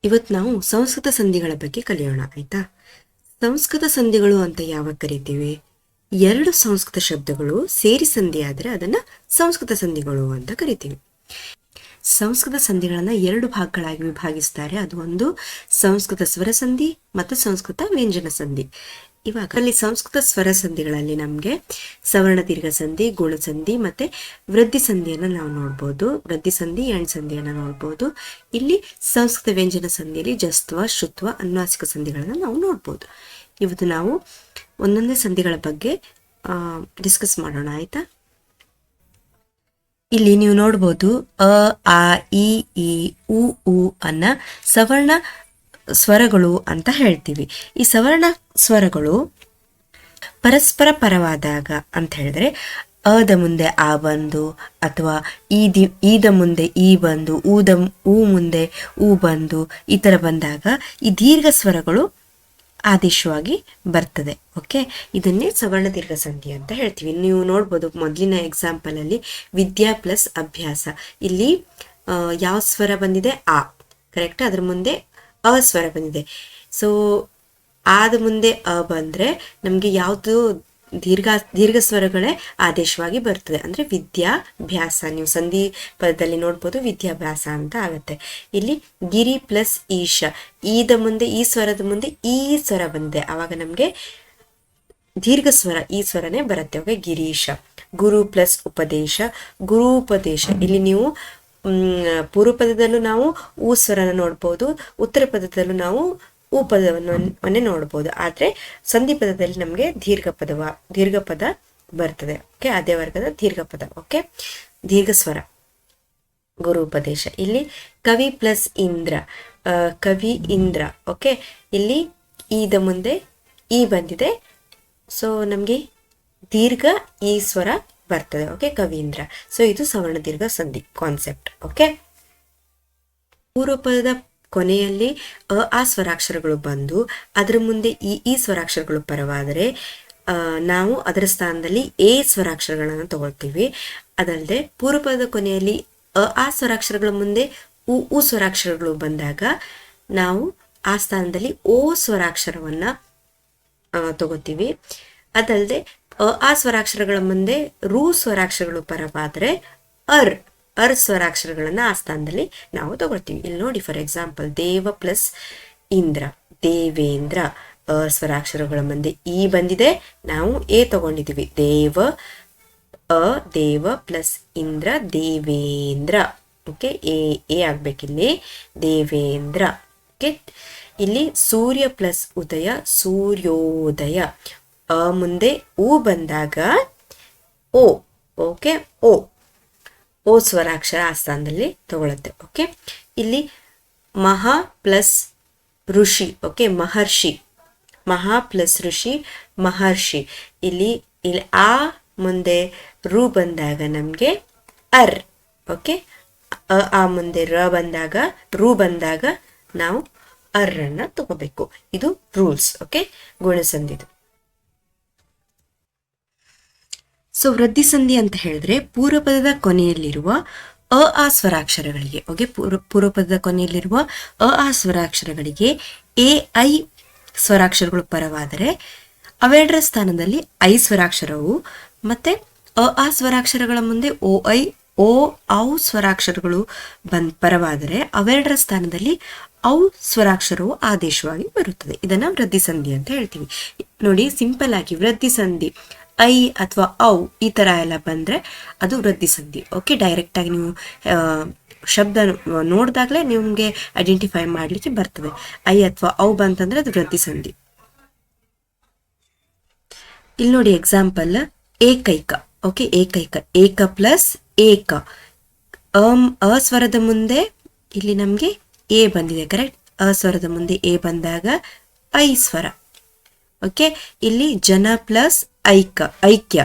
ಇವತ್ತು ನಾವು ಸಂಸ್ಕೃತ ಸಂಧಿಗಳ ಬಗ್ಗೆ ಕಲಿಯೋಣ, ಆಯ್ತಾ? ಸಂಸ್ಕೃತ ಸಂಧಿಗಳು ಅಂತ ಯಾವಾಗ ಕರಿತೀವಿ? ಎರಡು ಸಂಸ್ಕೃತ ಶಬ್ದಗಳು ಸೇರಿ ಸಂಧಿ ಆದರೆ ಅದನ್ನ ಸಂಸ್ಕೃತ ಸಂಧಿಗಳು ಅಂತ ಕರಿತೀವಿ. ಸಂಸ್ಕೃತ ಸಂಧಿಗಳನ್ನ ಎರಡು ಭಾಗಗಳಾಗಿ ವಿಭಾಗಿಸ್ತಾರೆ. ಅದು ಒಂದು ಸಂಸ್ಕೃತ ಸ್ವರ ಸಂಧಿ ಮತ್ತು ಸಂಸ್ಕೃತ ವ್ಯಂಜನ ಸಂಧಿ. ಇವಾಗ ಅಲ್ಲಿ ಸಂಸ್ಕೃತ ಸ್ವರ ಸಂಧಿಗಳಲ್ಲಿ ನಮಗೆ ಸವರ್ಣ ದೀರ್ಘ ಸಂಧಿ, ಗುಣ ಸಂಧಿ ಮತ್ತೆ ವೃದ್ಧಿ ಸಂಧಿಯನ್ನು ನಾವು ನೋಡ್ಬೋದು. ವೃದ್ಧಿ ಸಂಧಿ, ಎಣ್ ಸಂಧಿಯನ್ನು ನೋಡ್ಬೋದು. ಇಲ್ಲಿ ಸಂಸ್ಕೃತ ವ್ಯಂಜನ ಸಂಧಿಯಲ್ಲಿ ಜಸ್ತ್ವ, ಶ್ರುತ್ವ, ಅನುನಾಸಿಕ ಸಂಧಿಗಳನ್ನ ನಾವು ನೋಡ್ಬೋದು. ಇವತ್ತು ನಾವು ಒಂದೊಂದೇ ಸಂಧಿಗಳ ಬಗ್ಗೆ ಡಿಸ್ಕಸ್ ಮಾಡೋಣ, ಆಯ್ತಾ? ಇಲ್ಲಿ ನೀವು ನೋಡ್ಬೋದು ಅ, ಆ, ಇ, ಈ, ಉ ಅನ್ನ ಸವರ್ಣ ಸ್ವರಗಳು ಅಂತ ಹೇಳ್ತೀವಿ. ಈ ಸವರ್ಣ ಸ್ವರಗಳು ಪರಸ್ಪರ ಪರವಾದಾಗ ಅಂತ ಹೇಳಿದ್ರೆ ಅದ ಮುಂದೆ ಆ ಬಂದು, ಅಥವಾ ಈದ ಮುಂದೆ ಈ ಬಂದು, ಊ ಮುಂದೆ ಊ ಬಂದು, ಈ ತರ ಬಂದಾಗ ಈ ದೀರ್ಘ ಸ್ವರಗಳು ಆದೇಶವಾಗಿ ಬರ್ತದೆ. ಓಕೆ, ಇದನ್ನೇ ಸವರ್ಣ ದೀರ್ಘ ಸಂಧಿ ಅಂತ ಹೇಳ್ತೀವಿ. ನೀವು ನೋಡ್ಬೋದು ಮೊದಲಿನ ಎಕ್ಸಾಂಪಲ್ ಅಲ್ಲಿ ವಿದ್ಯಾ ಪ್ಲಸ್ ಅಭ್ಯಾಸ. ಇಲ್ಲಿ ಯಾವ ಸ್ವರ ಬಂದಿದೆ? ಆ, ಕರೆಕ್ಟ್. ಅದ್ರ ಮುಂದೆ ಅ ಸ್ವರ ಬಂದಿದೆ. ಸೊ ಆದ ಮುಂದೆ ಅ ಬಂದ್ರೆ ನಮ್ಗೆ ಯಾವ್ದು ದೀರ್ಘ ಸ್ವರಗಳೇ ಆದೇಶವಾಗಿ ಬರ್ತದೆ. ಅಂದ್ರೆ ವಿದ್ಯಾಭ್ಯಾಸ. ನೀವು ಸಂಧಿ ಪದದಲ್ಲಿ ನೋಡ್ಬೋದು ವಿದ್ಯಾಭ್ಯಾಸ ಅಂತ ಆಗತ್ತೆ. ಇಲ್ಲಿ ಗಿರಿ ಪ್ಲಸ್ ಈಶ, ಈದ ಮುಂದೆ ಈ ಸ್ವರದ ಮುಂದೆ ಈ ಸ್ವರ ಬಂದಿದೆ, ಅವಾಗ ನಮ್ಗೆ ದೀರ್ಘ ಸ್ವರ ಈ ಸ್ವರನೇ ಬರುತ್ತೆ. ಓಕೆ, ಗಿರೀಶ. ಗುರು ಪ್ಲಸ್ ಉಪದೇಶ, ಗುರುಪದೇಶ. ಇಲ್ಲಿ ನೀವು ಪೂರ್ವ ಪದದಲ್ಲೂ ನಾವು ಊ ಸ್ವರನ ನೋಡ್ಬೋದು, ಉತ್ತರ ಪದದಲ್ಲೂ ನಾವು ಊ ಪದವನ್ನೇ ನೋಡ್ಬೋದು. ಆದ್ರೆ ಸಂಧಿ ಪದದಲ್ಲಿ ನಮ್ಗೆ ದೀರ್ಘ ಪದ ಬರ್ತದೆ. ಓಕೆ, ಅದೇ ವರ್ಗದ ದೀರ್ಘ ಪದ. ಓಕೆ, ದೀರ್ಘ ಸ್ವರ ಗುರು ಉಪದೇಶ. ಇಲ್ಲಿ ಕವಿ ಪ್ಲಸ್ ಇಂದ್ರ, ಕವಿ ಇಂದ್ರ. ಓಕೆ, ಇಲ್ಲಿ ಈದ ಮುಂದೆ ಈ ಬಂದಿದೆ, ಸೊ ನಮ್ಗೆ ದೀರ್ಘ ಈ ಸ್ವರ ಬರ್ತದೆ. ಓಕೆ, ಕವೀಂದ್ರ. ಸೊ ಇದು ಸವರ್ಣ ದೀರ್ಘ ಸಂಧಿ ಕಾನ್ಸೆಪ್ಟ್. ಓಕೆ, ಪೂರ್ವ ಪದದ ಕೊನೆಯಲ್ಲಿ ಆ ಸ್ವರಾಕ್ಷರಗಳು ಬಂದು ಅದರ ಮುಂದೆ ಈ ಸ್ವರಾಕ್ಷರಗಳು ಪರವಾದರೆ ನಾವು ಅದರ ಸ್ಥಾನದಲ್ಲಿ ಎ ಸ್ವರಾಕ್ಷರಗಳನ್ನು ತಗೊಳ್ತೀವಿ. ಅದಲ್ಲದೆ ಪೂರ್ವ ಪದದ ಕೊನೆಯಲ್ಲಿ ಆ ಸ್ವರಾಕ್ಷರಗಳ ಮುಂದೆ ಉ ಸ್ವರಾಕ್ಷರಗಳು ಬಂದಾಗ ನಾವು ಆ ಸ್ಥಾನದಲ್ಲಿ ಓ ಸ್ವರಾಕ್ಷರವನ್ನ ತಗೋತೀವಿ. ಅದಲ್ಲದೆ ಆ ಸ್ವರಾಕ್ಷರಗಳ ಮುಂದೆ ರು ಸ್ವರಾಕ್ಷರಗಳು ಪರವಾದರೆ ಅರ್ ಸ್ವರಾಕ್ಷರಗಳನ್ನ ಆ ಸ್ಥಾನದಲ್ಲಿ ನಾವು ತಗೊಳ್ತೀವಿ. ಇಲ್ಲಿ ನೋಡಿ, ಫಾರ್ ಎಕ್ಸಾಂಪಲ್ ದೇವ ಪ್ಲಸ್ ಇಂದ್ರ, ದೇವೇಂದ್ರ. ಸ್ವರಾಕ್ಷರಗಳ ಮುಂದೆ ಈ ಬಂದಿದೆ, ನಾವು ಎ ತಗೊಂಡಿದ್ದೀವಿ. ದೇವ ಪ್ಲಸ್ ಇಂದ್ರ, ದೇವೇಂದ್ರ. ಓಕೆ, ಎ ಆಗ್ಬೇಕಿಲ್ಲಿ, ದೇವೇಂದ್ರ. ಓಕೆ, ಇಲ್ಲಿ ಸೂರ್ಯ ಪ್ಲಸ್ ಉದಯ, ಸೂರ್ಯೋದಯ. ಮುಂದೆ ಊ ಬಂದಾಗ ಓ. ಓಕೆ, ಓ ಸ್ವರಾಕ್ಷರ ಆ ಸ್ಥಾನದಲ್ಲಿ ತಗೊಳುತ್ತೆ. ಓಕೆ, ಇಲ್ಲಿ ಮಹಾ ಪ್ಲಸ್ ಋಷಿ. ಓಕೆ, ಮಹರ್ಷಿ. ಮಹಾ ಪ್ಲಸ್ ಋಷಿ, ಮಹರ್ಷಿ. ಇಲ್ಲಿ ಆ ಮುಂದೆ ರು ಬಂದಾಗ ನಮ್ಗೆ ಅರ್. ಓಕೆ, ಆ ಮುಂದೆ ರು ಬಂದಾಗ ನಾವು ಅನ್ನ ತಗೋಬೇಕು. ಇದು ರೂಲ್ಸ್. ಓಕೆ, ಗುಣಸಂಧಿದು. ಸೊ ವೃದ್ಧಿ ಸಂಧಿ ಅಂತ ಹೇಳಿದ್ರೆ ಪೂರ್ವ ಪದದ ಕೊನೆಯಲ್ಲಿರುವ ಆ ಸ್ವರಾಕ್ಷರಗಳಿಗೆ, ಓಕೆ, ಪೂರ್ವ ಪದದ ಕೊನೆಯಲ್ಲಿರುವ ಆ ಸ್ವರಾಕ್ಷರಗಳಿಗೆ ಐ ಸ್ವರಾಕ್ಷರಗಳು ಪರವಾದರೆ ಅವೆರಡರ ಸ್ಥಾನದಲ್ಲಿ ಐ ಸ್ವರಾಕ್ಷರವು, ಮತ್ತೆ ಆ ಸ್ವರಾಕ್ಷರಗಳ ಮುಂದೆ ಔ ಸ್ವರಾಕ್ಷರಗಳು ಪರವಾದರೆ ಅವೆರಡರ ಸ್ಥಾನದಲ್ಲಿ ಔ ಸ್ವರಾಕ್ಷರವು ಆದೇಶವಾಗಿ ಬರುತ್ತದೆ. ಇದನ್ನ ವೃದ್ಧಿ ಸಂಧಿ ಅಂತ ಹೇಳ್ತೀವಿ. ನೋಡಿ, ಸಿಂಪಲ್ ಆಗಿ ವೃದ್ಧಿ ಸಂಧಿ ಐ ಅಥವಾ ಔ ಈ ತರ ಎಲ್ಲ ಬಂದ್ರೆ ಅದು ವೃದ್ಧಿ ಸಂಧಿ. ಓಕೆ, ಡೈರೆಕ್ಟ್ ಆಗಿ ನೀವು ಶಬ್ದ ನೋಡಿದಾಗಲೇ ನಿಮ್ಗೆ ಐಡೆಂಟಿಫೈ ಮಾಡ್ಲಿಕ್ಕೆ ಬರ್ತದೆ. ಐ ಅಥವಾ ಔ ಬಂತಂದ್ರೆ ಅದು ವೃದ್ಧಿ ಸಂಧಿ. ಇಲ್ಲಿ ನೋಡಿ ಎಕ್ಸಾಂಪಲ್, ಏಕೈಕ. ಓಕೆ, ಏಕೈಕ. ಏಕ ಪ್ಲಸ್ ಏಕ. ಸ್ವರದ ಮುಂದೆ ಇಲ್ಲಿ ನಮ್ಗೆ ಎ ಬಂದಿದೆ, ಕರೆಕ್ಟ್. ಸ್ವರದ ಮುಂದೆ ಎ ಬಂದಾಗ ಐ ಸ್ವರ. ಓಕೆ, ಇಲ್ಲಿ ಜನ ಪ್ಲಸ್ ಐಕ್ಯ,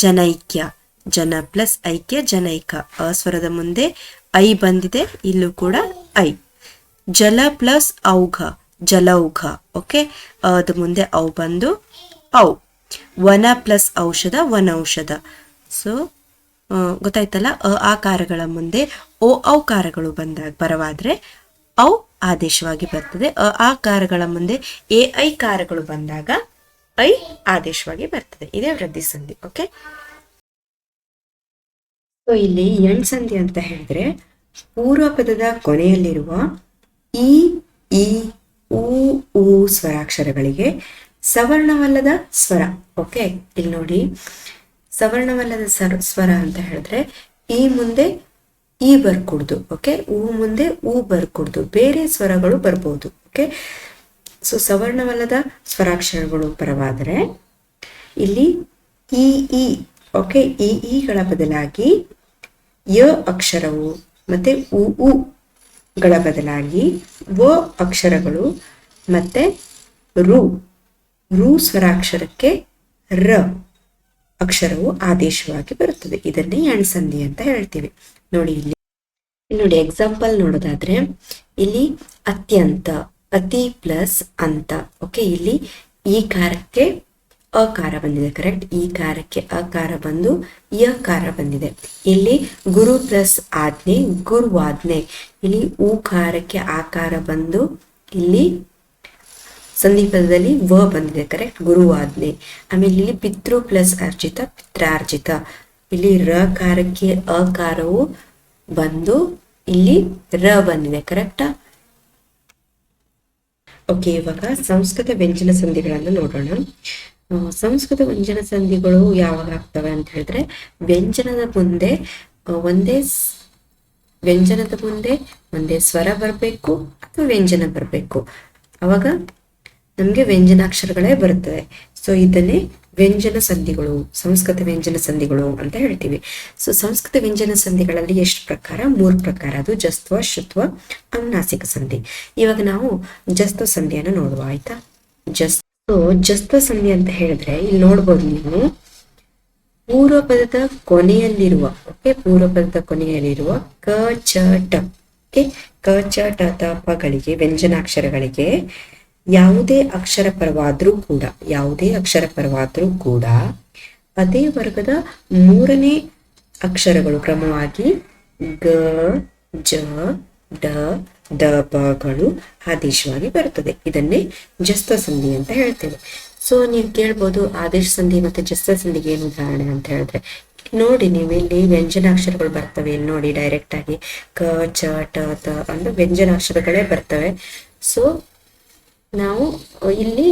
ಜನೈಕ್ಯ. ಜನ ಪ್ಲಸ್ ಐಕ್ಯ, ಜನೈಕ. ಸ್ವರದ ಮುಂದೆ ಐ ಬಂದಿದೆ, ಇಲ್ಲೂ ಕೂಡ ಐ. ಜಲ ಪ್ಲಸ್ ಔಘ, ಜಲೌಘ. ಓಕೆ, ಅದ ಮುಂದೆ ಔ ಬಂದು ಔ. ವನ ಪ್ಲಸ್ ಔಷಧ, ವನೌಷಧ. ಸೊ ಗೊತ್ತಾಯ್ತಲ್ಲ, ಆಕಾರಗಳ ಮುಂದೆ ಔಕಾರಗಳು ಪರವಾದ್ರೆ ಔ ಆದೇಶವಾಗಿ ಬರ್ತದೆ. ಆ ಕಾರಗಳ ಮುಂದೆ ಎ ಐ ಕಾರಗಳು ಬಂದಾಗ ಐ ಆದೇಶವಾಗಿ ಬರ್ತದೆ. ಇದೇ ವೃದ್ಧಿ ಸಂಧಿ. ಓಕೆ, ಸೊ ಇಲ್ಲಿ ಎಣ್ ಸಂಧಿ ಅಂತ ಹೇಳಿದ್ರೆ ಪೂರ್ವ ಪದದ ಕೊನೆಯಲ್ಲಿರುವ ಇ ಈ ಊ ಊ ಸ್ವರಾಕ್ಷರಗಳಿಗೆ ಸವರ್ಣವಲ್ಲದ ಸ್ವರ. ಓಕೆ, ಇಲ್ಲಿ ನೋಡಿ, ಸವರ್ಣವಲ್ಲದ ಸ್ವರ ಅಂತ ಹೇಳಿದ್ರೆ ಈ ಮುಂದೆ ಈ ಬರ್ಕೂಡ್ದು. ಓಕೆ, ಊ ಮುಂದೆ ಊ ಬರ್ಕೂಡ್ದು, ಬೇರೆ ಸ್ವರಗಳು ಬರ್ಬೋದು. ಓಕೆ, ಸೊ ಸವರ್ಣವಲ್ಲದ ಸ್ವರಾಕ್ಷರಗಳು ಪರವಾದರೆ ಇಲ್ಲಿ ಈ ಈ ಓಕೆ, ಈ ಈಗಳ ಬದಲಾಗಿ ಯ ಅಕ್ಷರವು ಮತ್ತೆ ಉ ಉಗಳ ಬದಲಾಗಿ ವ ಅಕ್ಷರಗಳು ಮತ್ತೆ ರು ಸ್ವರಾಕ್ಷರಕ್ಕೆ ರ ಅಕ್ಷರವು ಆದೇಶವಾಗಿ ಬರುತ್ತದೆ. ಇದನ್ನೇ ಎಣ್ಸಂಧಿ ಅಂತ ಹೇಳ್ತೀವಿ. ನೋಡಿ ಇಲ್ಲಿ ನೋಡಿ ಎಕ್ಸಾಂಪಲ್ ನೋಡೋದಾದ್ರೆ ಇಲ್ಲಿ ಅತ್ಯಂತ, ಅತಿ ಪ್ಲಸ್ ಅಂತ. ಓಕೆ, ಇಲ್ಲಿ ಈ ಕಾರಕ್ಕೆ ಅಕಾರ ಬಂದಿದೆ, ಕರೆಕ್ಟ್. ಈ ಕಾರಕ್ಕೆ ಅಕಾರ ಬಂದು ಯಕಾರ ಬಂದಿದೆ. ಇಲ್ಲಿ ಗುರು ಪ್ಲಸ್ ಆಜ್ಞೆ, ಗುರುವಾಜ್ಞೆ. ಇಲ್ಲಿ ಊಕಾರಕ್ಕೆ ಆಕಾರ ಬಂದು ಇಲ್ಲಿ ಸಂಧಿಪದದಲ್ಲಿ ವ ಬಂದಿದೆ, ಕರೆಕ್ಟ್, ಗುರುವಾಜ್ಞೆ. ಆಮೇಲೆ ಇಲ್ಲಿ ಪಿತೃ ಪ್ಲಸ್ ಅರ್ಜಿತ, ಪಿತ್ರಾರ್ಜಿತ. ಇಲ್ಲಿ ರಕಾರಕ್ಕೆ ಅಕಾರವು ಬಂದು ಇಲ್ಲಿ ರ ಬಂದಿದೆ, ಕರೆಕ್ಟಾ. ಓಕೆ, ಇವಾಗ ಸಂಸ್ಕೃತ ವ್ಯಂಜನ ಸಂಧಿಗಳನ್ನು ನೋಡೋಣ. ಸಂಸ್ಕೃತ ವ್ಯಂಜನ ಸಂಧಿಗಳು ಯಾವಾಗ ಆಗ್ತವೆ ಅಂತ ಹೇಳಿದ್ರೆ ವ್ಯಂಜನದ ಮುಂದೆ ಒಂದೇ ಸ್ವರ ಬರಬೇಕು ಅಥವಾ ವ್ಯಂಜನ ಬರಬೇಕು, ಅವಾಗ ನಮ್ಗೆ ವ್ಯಂಜನಾಕ್ಷರಗಳೇ ಬರುತ್ತವೆ. ಸೊ ಇದನ್ನೇ ವ್ಯಂಜನ ಸಂಧಿಗಳು, ಸಂಸ್ಕೃತ ವ್ಯಂಜನ ಸಂಧಿಗಳು ಅಂತ ಹೇಳ್ತೀವಿ. ಸೊ ಸಂಸ್ಕೃತ ವ್ಯಂಜನ ಸಂಧಿಗಳಲ್ಲಿ ಎಷ್ಟು ಪ್ರಕಾರ? 3 ಪ್ರಕಾರ. ಅದು ಜಸ್ತ್ವ, ಶುತ್ವ, ಅನುನಾಸಿಕ ಸಂಧಿ. ಇವಾಗ ನಾವು ಜಸ್ತ್ವ ಸಂಧಿಯನ್ನು ನೋಡುವ, ಆಯ್ತಾ. ಜಸ್ತ್ವ ಸಂಧಿ ಅಂತ ಹೇಳಿದ್ರೆ ಇಲ್ಲಿ ನೋಡ್ಬೋದು ನೀವು, ಪೂರ್ವ ಪದದ ಕೊನೆಯಲ್ಲಿರುವ ಕ ಚ ಟ, ಕ ಚ ಟ ತ ಪಗಳಿಗೆ, ವ್ಯಂಜನಾಕ್ಷರಗಳಿಗೆ ಯಾವುದೇ ಅಕ್ಷರ ಪರವಾದ್ರೂ ಕೂಡ ಅದೇ ವರ್ಗದ 3ನೇ ಅಕ್ಷರಗಳು ಕ್ರಮವಾಗಿ ಗ ಜ ಡ ದ ಪಗಳು ಆದೇಶವಾಗಿ ಬರುತ್ತದೆ. ಇದನ್ನೇ ಜಸ್ತ್ವ ಸಂಧಿ ಅಂತ ಹೇಳ್ತೇವೆ. ಸೊ ನೀವು ಕೇಳ್ಬೋದು ಆದೇಶ ಸಂಧಿ ಮತ್ತೆ ಜಸ್ತ್ವ ಸಂಧಿಗೆ ಏನು ಉದಾಹರಣೆ ಅಂತ ಹೇಳಿದ್ರೆ ನೋಡಿ, ನೀವು ಇಲ್ಲಿ ವ್ಯಂಜನಾಕ್ಷರಗಳು ಬರ್ತವೆ. ಇಲ್ಲಿ ನೋಡಿ ಡೈರೆಕ್ಟ್ ಆಗಿ ಕ ಚ ಟ ತ ಅಂದ್ರೆ ವ್ಯಂಜನಾಕ್ಷರಗಳೇ ಬರ್ತವೆ. ಸೊ ನಾವು ಇಲ್ಲಿ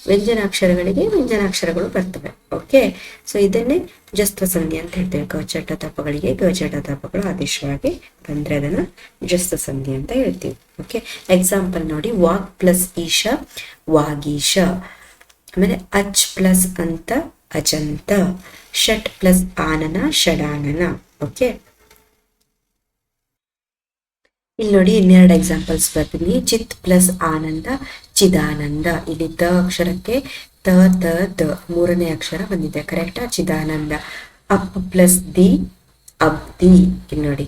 ವ್ಯಂಜನಾಕ್ಷರಗಳು ಬರ್ತವೆ. ಓಕೆ, ಸೊ ಇದನ್ನೇ ಜಸ್ತ್ವ ಸಂಧಿ ಅಂತ ಹೇಳ್ತೇವೆ. ಕ ಚ ಟ ತಪಗಳಿಗೆ ಗ ಚ ಟ ತಪಗಳು ಆದೇಶವಾಗಿ ಬಂದ್ರೆ ಅದನ್ನ ಜಸ್ತ್ವ ಸಂಧಿ ಅಂತ ಹೇಳ್ತೀವಿ. ಓಕೆ, ಎಕ್ಸಾಂಪಲ್ ನೋಡಿ, ವಾಕ್ ಪ್ಲಸ್ ಈಶ, ವಾಗೀಶ. ಆಮೇಲೆ ಅಚ್ ಪ್ಲಸ್ ಅಂತ, ಅಜಂತ. ಷಟ್ ಪ್ಲಸ್ ಆನನ, ಷಡಾನನ. ಓಕೆ, ಇಲ್ಲಿ ನೋಡಿ ಇನ್ನೆರಡು ಎಕ್ಸಾಂಪಲ್ಸ್ ಬರ್ತೀನಿ. ಚಿತ್ ಪ್ಲಸ್ ಆನಂದ, ಚಿದಾನಂದ. ಇಲ್ಲಿ ತ ಅಕ್ಷರಕ್ಕೆ ತ ತ ದ 3ನೇ ಅಕ್ಷರ ಬಂದಿದೆ, ಕರೆಕ್ಟಾ, ಚಿದಾನಂದ. ಅಪ್ ಪ್ಲಸ್ ದಿ, ಅಬ್ದಿ. ಇಲ್ಲಿ ನೋಡಿ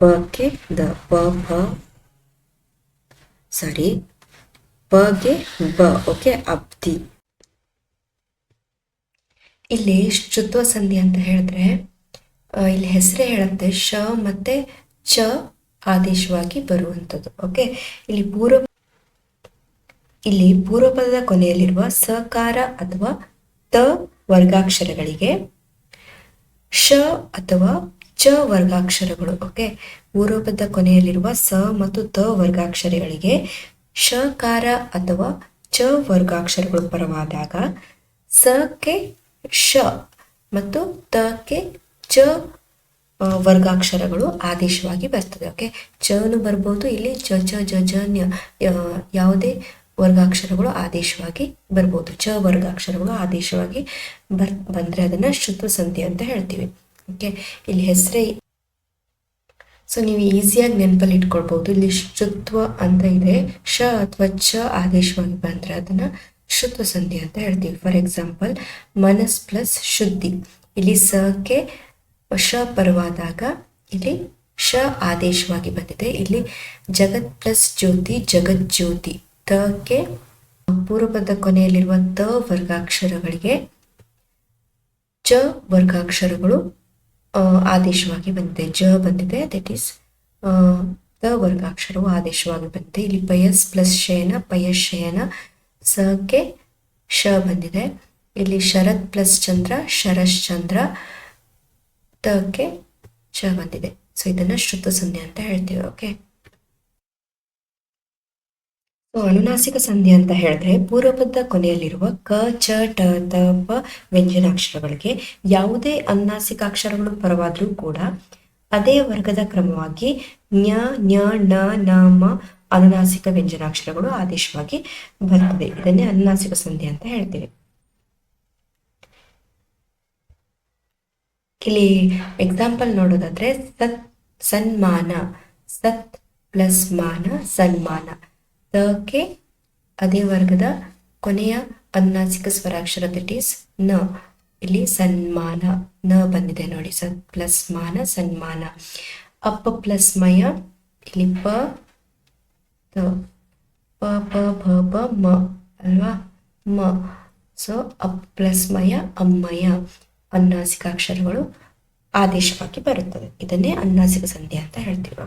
ಪಗೆ ದ ಪಗೆ ಬ. ಓಕೆ, ಅಬ್ದಿ. ಇಲ್ಲಿ ಶುತ್ವ ಸಂಧಿ ಅಂತ ಹೇಳಿದ್ರೆ ಇಲ್ಲಿ ಹೆಸರೇ ಹೇಳುತ್ತೆ ಶ ಮತ್ತೆ ಚ ಆದೇಶವಾಗಿ ಬರುವಂಥದ್ದು. ಓಕೆ, ಇಲ್ಲಿ ಪೂರ್ವ ಪದದ ಕೊನೆಯಲ್ಲಿರುವ ಸಕಾರ ಅಥವಾ ತ ವರ್ಗಾಕ್ಷರಗಳಿಗೆ ಶ ಅಥವಾ ಚ ವರ್ಗಾಕ್ಷರಗಳು. ಓಕೆ, ಪೂರ್ವ ಪದದ ಕೊನೆಯಲ್ಲಿರುವ ಸ ಮತ್ತು ತ ವರ್ಗಾಕ್ಷರಗಳಿಗೆ ಶಕಾರ ಅಥವಾ ಚ ವರ್ಗಾಕ್ಷರಗಳು ಪರವಾದಾಗ ಸಕ್ಕೆ ಶ ಮತ್ತು ತಕ್ಕೆ ಚ ವರ್ಗಾಕ್ಷರಗಳು ಆದೇಶವಾಗಿ ಬರ್ತದೆ. ಓಕೆ, ಚನು ಬರ್ಬೋದು, ಇಲ್ಲಿ ಚ ಚ ಜ ಜ ಯಾವುದೇ ವರ್ಗಾಕ್ಷರಗಳು ಆದೇಶವಾಗಿ ಬರ್ಬೋದು. ಚ ವರ್ಗಾಕ್ಷರಗಳು ಆದೇಶವಾಗಿ ಬಂದ್ರೆ ಅದನ್ನ ಶುತ್ವ ಸಂಧಿ ಅಂತ ಹೇಳ್ತೀವಿ. ಓಕೆ, ಇಲ್ಲಿ ಹೆಸರೇ. ಸೊ ನೀವು ಈಸಿಯಾಗಿ ನೆನಪಲ್ಲಿ ಇಟ್ಕೊಳ್ಬಹುದು. ಇಲ್ಲಿ ಶುತ್ವ ಅಂತ ಇದೆ, ಶ ಅಥವಾ ಚ ಆದೇಶವಾಗಿ ಬಂದ್ರೆ ಅದನ್ನ ಶುತ್ವ ಸಂಧಿ ಅಂತ ಹೇಳ್ತೀವಿ. ಫಾರ್ ಎಕ್ಸಾಂಪಲ್, ಮನಸ್ ಪ್ಲಸ್ ಶುದ್ಧಿ. ಇಲ್ಲಿ ಸಕ್ಕೆ ಶ ಪರವಾದಾಗ ಇಲ್ಲಿ ಶ ಆದೇಶವಾಗಿ ಬಂದಿದೆ. ಇಲ್ಲಿ ಜಗತ್ ಪ್ಲಸ್ ಜ್ಯೋತಿ, ಜಗಜ್ಯೋತಿ. ತಕ್ಕೆ ಪೂರ್ವಪದ ಕೊನೆಯಲ್ಲಿರುವ ತ ವರ್ಗಾಕ್ಷರಗಳಿಗೆ ಚ ವರ್ಗಾಕ್ಷರಗಳು ಆದೇಶವಾಗಿ ಬಂದಿದೆ, ಜ ಬಂದಿದೆ. ದಟ್ ಈಸ್ ತ ವರ್ಗಾಕ್ಷರವು ಆದೇಶವಾಗಿ ಬಂದಿದೆ. ಇಲ್ಲಿ ಪಯಸ್ ಪ್ಲಸ್ ಶಯನ ಪಯಶಯನ, ಸಕ್ಕೆ ಶ ಬಂದಿದೆ. ಇಲ್ಲಿ ಶರತ್ ಪ್ಲಸ್ ಚಂದ್ರ ಶರಶ್ಚಂದ್ರ, ತಕ್ಕೆ ಚ ಬಂದಿದೆ. ಸೊ ಇದನ್ನ ಶ್ರುತ ಸಂಧಿ ಅಂತ ಹೇಳ್ತೀವಿ. ಓಕೆ, ಸೊ ಅನುನಾಸಿಕ ಸಂಧಿ ಅಂತ ಹೇಳಿದ್ರೆ ಪೂರ್ವಪದ ಕೊನೆಯಲ್ಲಿರುವ ಕ ಚ ಟ ತ ಪ ವ್ಯಂಜನಾಕ್ಷರಗಳಿಗೆ ಯಾವುದೇ ಅನುನಾಸಿಕ ಅಕ್ಷರಗಳು ಪರವಾದರೂ ಕೂಡ ಅದೇ ವರ್ಗದ ಕ್ರಮವಾಗಿ ನ್ಯ ನ್ಯ ಣ ನ ಮ ಅನುನಾಸಿಕ ವ್ಯಂಜನಾಕ್ಷರಗಳು ಆದೇಶವಾಗಿ ಬರ್ತದೆ. ಇದನ್ನೇ ಅನುನಾಸಿಕ ಸಂಧಿ ಅಂತ ಹೇಳ್ತೀವಿ. ಇಲ್ಲಿ ಎಕ್ಸಾಂಪಲ್ ನೋಡೋದಾದ್ರೆ ಸತ್ ಸನ್ಮಾನ, ಸತ್ ಪ್ಲಸ್ ಮಾನ ಸನ್ಮಾನ. ತಕ್ಕೆ ಅದೇ ವರ್ಗದ ಕೊನೆಯ ಅನುನಾಸಿಕ ಸ್ವರಾಕ್ಷರ ದಟ್ ಈಸ್ ನ. ಇಲ್ಲಿ ಸನ್ಮಾನ ನ ಬಂದಿದೆ ನೋಡಿ. ಸತ್ ಪ್ಲಸ್ ಮಾನ ಸನ್ಮಾನ. ಅಪ್ಪ ಪ್ಲಸ್ ಮಯ, ಇಲ್ಲಿ ಪ ತ, ಪ ಪ ಭ ಪ ಮ ಅಲ್ವಾ, ಮ. ಸೊ ಅಪ್ ಪ್ಲಸ್ ಮಯ ಅಮ್ಮಯ ಅನುನಾಸಿಕ ಅಕ್ಷರಗಳು ಆದೇಶವಾಗಿ ಬರುತ್ತದೆ. ಇದನ್ನೇ ಅನುನಾಸಿಕ ಸಂಧಿ ಅಂತ ಹೇಳ್ತೀವಿ.